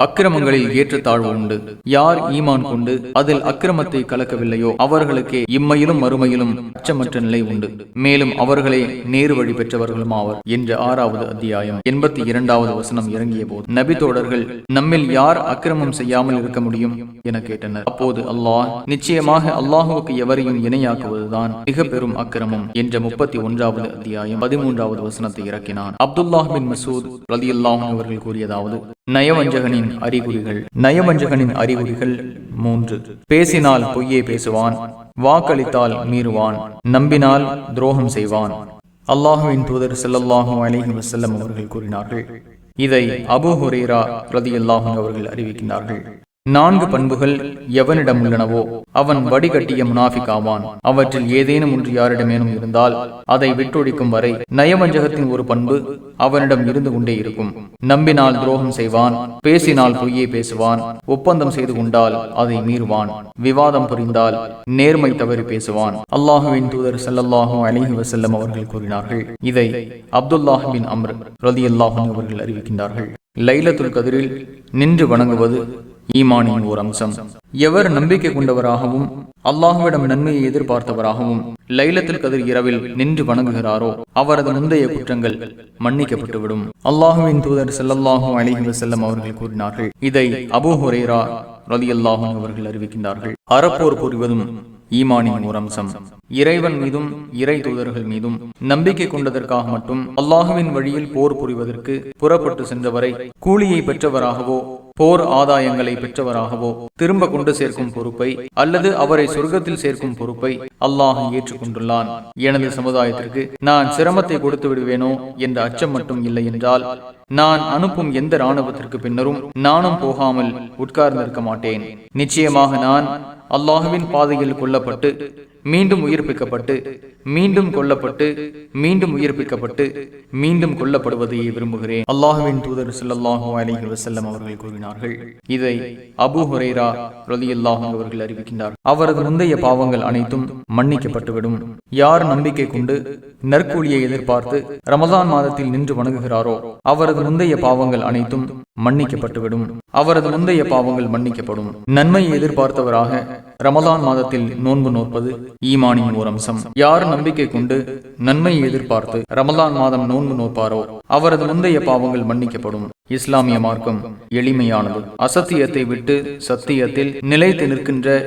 அக்கிரமங்களில் ஏற்றத்தாழ்வு உண்டு. யார் ஈமான் கொண்டு அதில் அக்கிரமத்தை கலக்கவில்லையோ அவர்களுக்கே இம்மையிலும் மறுமையிலும் அச்சமற்ற நிலை உண்டு. மேலும் அவர்களே நேரு வழி பெற்றவர்களும் ஆவர் என்ற 6வது அத்தியாயம் 82வது வசனம் இறங்கிய போது நபி தோழர்கள், நம்மில் யார் அக்கிரமம் செய்யாமல் இருக்க முடியும் என கேட்டனர். அப்போது அல்லாஹ், நிச்சயமாக அல்லாஹுவுக்கு எவரையும் இணையாக்குவதுதான் மிக பெரும் அக்கிரமம் என்ற 31வது அத்தியாயம் 13வது வசனத்தை இறக்கினான். அப்துல்லாஹ் பின் மசூத் ரலியல்லாஹு அவர்கள் கூறியதாவது, நயவஞ்சகனின் அறிகுறிகள் 3. பேசினால் பொய்யே பேசுவான், வாக்களித்தால் மீறுவான், நம்பினால் துரோகம் செய்வான். அல்லாஹுவின் தூதர் ஸல்லல்லாஹு அலைஹி வஸல்லம் அவர்கள் கூறினார்கள். இதை அபூ ஹுரைரா ரலியல்லாஹு அவர்கள் அறிவிக்கின்றார்கள். 4 பண்புகள் எவனிடம் உள்ளனவோ அவன் வடிகட்டிய முனாஃபிக் ஆவான். அவற்றில் ஏதேனும் ஒன்று யாரிடமேனும் இருந்தால் அதை விட்டொழிக்கும் வரை நயவஞ்சகத்தின் ஒரு பண்பு அவனிடம் இருந்து கொண்டே இருக்கும். நம்பினால் துரோகம் செய்வான், பேசினால் பொய்யே பேசுவான், ஒப்பந்தம் செய்து கொண்டால் அதை மீறுவான், விவாதம் புரிந்தால் நேர்மை தவறி பேசுவான். அல்லாஹுவின் தூதர் ஸல்லல்லாஹு அலைஹி வஸல்லம் அவர்கள் கூறினார்கள். இதை அப்துல்லாஹ் பின் அம்ர் ரலியல்லாஹு அவர்கள் அறிவிக்கின்றார்கள். லைலத்துல் கத்ரில் நின்று வணங்குவது ஈமானின் ஓர் அம்சம். எவர் நம்பிக்கை கொண்டவராகவும் அல்லாஹுவிடம் நன்மையை எதிர்பார்த்தவராகவும் லைலத்துல் கத்ர் இரவில் நின்று வணங்குகிறாரோ அவரது முந்தைய குற்றங்கள் மன்னிக்கப்பட்டுவிடும். அல்லாஹுவின் தூதர் ஸல்லல்லாஹு அலைஹி வஸல்லம் அவர்கள் கூறினார்கள். இதை அபூ ஹுரைரா ரலியல்லாஹு அவர்கள் அறிவிக்கின்றார்கள். அறப்போர் புரிவதும் ஈமானின் ஓர் அம்சம். இறைவன் மீதும் இறை தூதர்கள் மீதும் நம்பிக்கை கொண்டதற்காக மட்டும் அல்லாஹுவின் வழியில் போர் புரிவதற்கு புறப்பட்டு சென்றவரை கூலியை பெற்றவராகவோ போர் ஆதாயங்களை பெற்றவராகவோ திரும்ப கொண்டு சேர்க்கும் பொறுப்பை அல்லது அவரை சொர்க்கத்தில் சேர்க்கும் பொறுப்பை அல்லாஹ் ஏற்றுக்கொண்டுள்ளான். எனது சமுதாயத்திற்கு நான் சிரமத்தை கொடுத்து விடுவேனோ என்ற அச்சம் மட்டும் இல்லை என்றால் நான் அனுப்பும் எந்த இராணுவத்திற்கு பின்னரும் நானும் போகாமல் உட்கார்ந்திருக்க மாட்டேன். நிச்சயமாக நான் அல்லாஹுவின் பாதையில் கொல்லப்பட்டு மீண்டும் உயிர்ப்பிக்கப்பட்டு மீண்டும் கொல்லப்பட்டு மீண்டும் உயிர்ப்பிக்கப்பட்டு மீண்டும் கொல்லப்படுவதையே விரும்புகிறேன். அல்லாஹுவின் தூதர் ஸல்லல்லாஹு அலைஹி வஸல்லம் அவர்கள் கூறினார்கள். இதை அபூ ஹுரைரா ரலியல்லாஹு அவர்கள் அறிவிக்கின்றார். அவரது முந்தைய பாவங்கள் அனைத்தும் மன்னிக்கப்பட்டுவிடும். யார் நம்பிக்கை கொண்டு நற்கூலியை எதிர்பார்த்து ரமலான் மாதத்தில் நின்று வணங்குகிறாரோ அவரது முந்தைய பாவங்கள் அனைத்தும் மன்னிக்கப்பட்டுவிடும். அவரது முந்தைய பாவங்கள் மன்னிக்கப்படும். நன்மையை எதிர்பார்த்தவராக ரமலான் மாதத்தில் நோன்பு நோற்பது ஈமானின் ஓர் அம்சம். யார் நம்பிக்கை கொண்டு நன்மையை எதிர்பார்த்து ரமலான் மாதம் நோன்பு நோற்பாரோ அவரது முந்தைய பாவங்கள் மன்னிக்கப்படும். இஸ்லாமிய மார்க்கம் எளிமையானது. அசத்தியத்தை விட்டு சத்தியத்தில் நிலைத்து நிற்கின்ற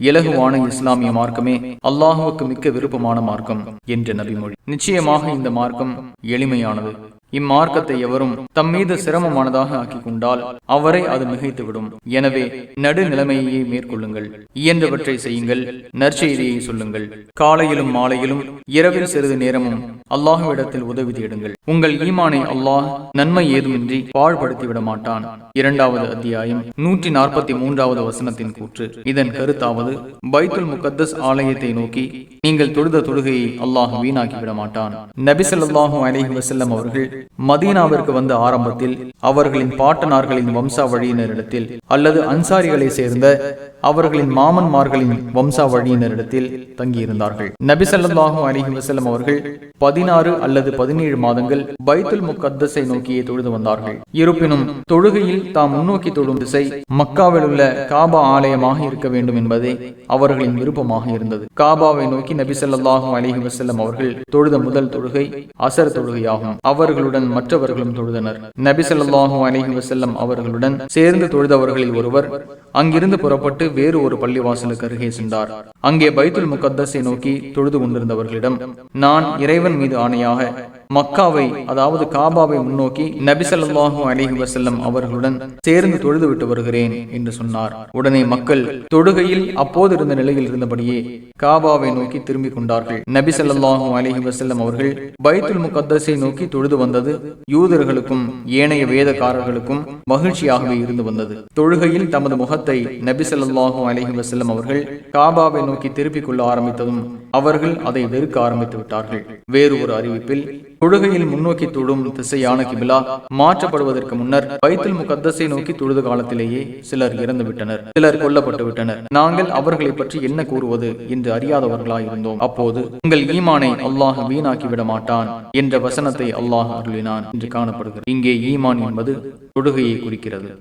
இலகுவான இஸ்லாமிய மார்க்கமே அல்லாஹுவுக்கு மிக்க விருப்பமான மார்க்கம் என்ற நபிமொழி. நிச்சயமாக இந்த மார்க்கம் எளிமையானது. இம்மார்க்கத்தை எவரும் தம் மீது சிரமமானதாக ஆக்கிக் கொண்டால் அவரை அது மிகைத்துவிடும். எனவே நடுநிலைமையை மேற்கொள்ளுங்கள், இயன்றவற்றை செய்யுங்கள், நற்செய்தியை சொல்லுங்கள். காலையிலும் மாலையிலும் இரவில் சிறிது நேரமும் அல்லாஹுவிடத்தில் உதவி தேடுங்கள். உங்கள் ஈமானை அல்லாஹ் நன்மை ஏதுமின்றி பாழ்படுத்திவிட மாட்டான். 2வது அத்தியாயம் 143வது வசனத்தின் கூற்று. இதன் கருத்தாவது, பைத்துல் முகத்தஸ் ஆலயத்தை நோக்கி நீங்கள் தொழுத தொழுகையை அல்லாஹ் வீணாக்கிவிட மாட்டான். நபி ஸல்லல்லாஹு அலைஹி வஸல்லம் அவர்கள் மதீனாவிற்கு வந்த ஆரம்பத்தில் அவர்களின் பாட்டனார்களின் வம்சா வழியினரிடத்தில் அல்லது அன்சாரிகளை சேர்ந்த அவர்களின் மாமன்மார்களின் வம்சா வழியினரிடத்தில் தங்கியிருந்தார்கள். நபி ஸல்லல்லாஹு அலைஹி வஸல்லம் அவர்கள் 16 அல்லது 17 மாதங்கள் பைத்துல் முகத்தஸை நோக்கியே தொழுது வந்தார்கள். இருப்பினும் தொழுகையில் தாம் முன்னோக்கி தொழும் திசை மக்காவில் உள்ள காபா ஆலயமாக இருக்க வேண்டும் என்பதே அவர்களின் விருப்பமாக இருந்தது. காபாவை நோக்கி நபி ஸல்லல்லாஹு அலைஹி வஸல்லம் அவர்கள் தொழுத முதல் தொழுகை அசர் தொழுகையாகும். அவர்களுடன் மற்றவர்களும் தொழுதனர். நபி ஸல்லல்லாஹு அலைஹி வஸல்லம் அவர்களுடன் சேர்ந்து தொழுதவர்களில் ஒருவர் அங்கிருந்து புறப்பட்டு வேறு ஒரு பள்ளிவாசலுக்கு அருகே சென்றார். அங்கே பைத்துல் முகத்தஸை நோக்கி தொழுது கொண்டிருந்தவர்களிடம், நான் இறைவன் மீது ஆணையாக மக்காவை அதாவது காபாவை முன்னோக்கி நபி ஸல்லல்லாஹு அலைஹி வஸல்லம் அவர்களுடன் சேர்ந்து தொழுது விட்டு வருகிறேன் என்று சொன்னார். உடனே மக்கள் தொழுகையில் அப்போது இருந்த நிலையில் இருந்தபடியே காபாவை நோக்கி திரும்பிக் கொண்டார்கள். நபி ஸல்லல்லாஹு அலைஹி வஸல்லம் அவர்கள் பைத்துல் முகத்தஸை நோக்கி தொழுது வந்தது யூதர்களுக்கும் ஏனைய வேதக்காரர்களுக்கும் மகிழ்ச்சியாகவே இருந்து வந்தது. தொழுகையில் தமது முகத்தை நபி ஸல்லல்லாஹு அலைஹி வஸல்லம் அவர்கள் காபாவை நோக்கி திருப்பிக் கொள்ள ஆரம்பித்ததும் அவர்கள் அதை வெறுக்க ஆரம்பித்து விட்டார்கள். வேறு ஒரு அறிவிப்பில் தொழுகையில் முன்னோக்கி தொழும் திசையான கிபிலா மாற்றப்படுவதற்கு முன்னர் பைத்துல் முகத்தஸை நோக்கி தொழுத காலத்திலேயே சிலர் இறந்து விட்டனர், சிலர் கொல்லப்பட்டு விட்டனர். நாங்கள் அவர்களை பற்றி என்ன கூறுவது என்று அறியாதவர்களாய் இருந்தோம். அப்போது உங்கள் ஈமானை அல்லாஹ் வீணாக்கி விட மாட்டான் என்ற வசனத்தை அல்லாஹ் அருளினான் என்று காணப்படுகிறது. இங்கே ஈமான் என்பது தொழுகையை குறிக்கிறது.